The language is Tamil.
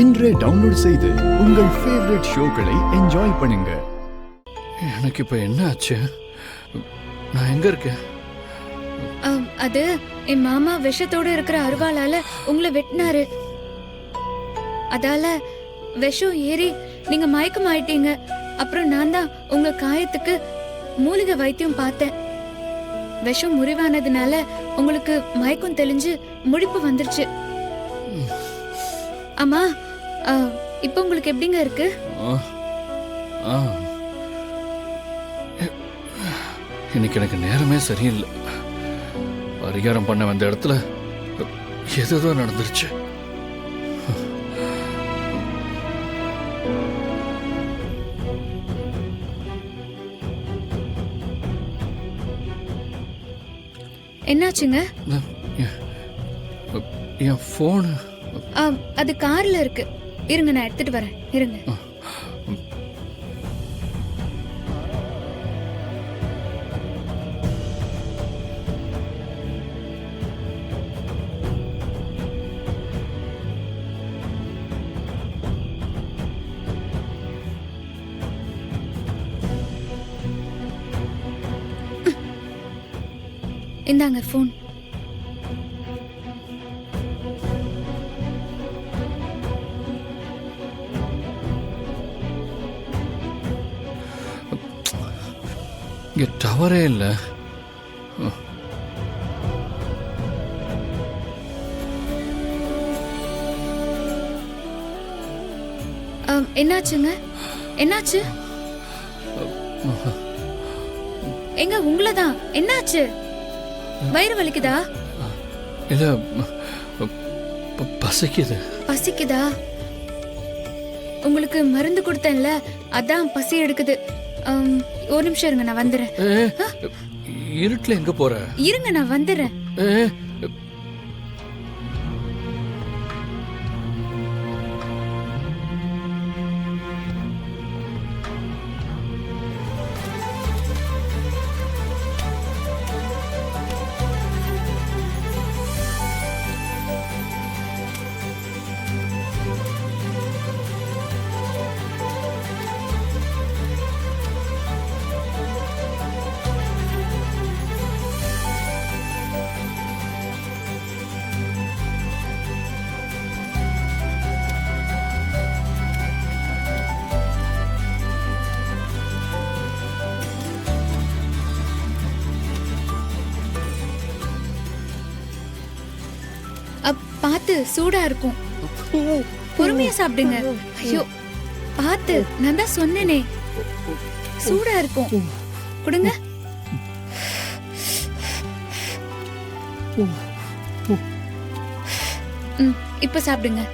இன்றே டவுன்லோட் செய்து உங்கள் ஃபேவரட் ஷோக்களை என்ஜாய் பண்ணுங்க. எனக்கு இப்ப என்ன ஆச்சு? நான் எங்க இருக்கேன்? அது என் மாமா விஷத்தோட இருக்கிற அருவாளால உங்களை வெட்டினாரு. அதால விஷம் ஏறி நீங்க மயக்கம் ஆயிட்டீங்க. அப்புறம் நான் தான் உங்க காயத்துக்கு மூலிகை வைத்தியம் பார்த்தேன். விஷம் முறிவானதுனால உங்களுக்கு மயக்கம் தெளிஞ்சு முழிப்பு வந்துருச்சு. ஆமா, இப்போ உங்களுக்கு எப்படிங்க இருக்கு? இன்னைக்கு எனக்கு நேரமே சரியில்லை. பரிகாரம் பண்ண வந்த இடத்துல ஏதோ நடந்துருச்சு. என்னாச்சுங்க? என் போன் அது கார்ல இருக்கு. இருங்க, நான் எடுத்துட்டு வரேன். இருங்க. இந்தாங்க போன். இங்க டவரே இல்லை. என்னாச்சுங்க? என்னாச்சு? எங்க உங்களதான்? என்னாச்சு? வயிறு வலிக்குதா? இல்ல, பசிக்குது. பசிக்குதா? உங்களுக்கு மருந்து கொடுத்தேன்ல, அதான் பசி எடுக்குது. ஒரு நிமிஷம் இருங்க, நான் வந்துடுறேன். இருட்டுல எங்க போற? இருங்க, நான் வந்துடுறேன். பார்த்து, சூடா இருக்கும். பொறுமையா சாப்பிடுங்க. ஐயோ, பார்த்து, நான் தான் சொன்னேனே, சூடா இருக்கும். கொடுங்க. இப்ப சாப்பிடுங்க.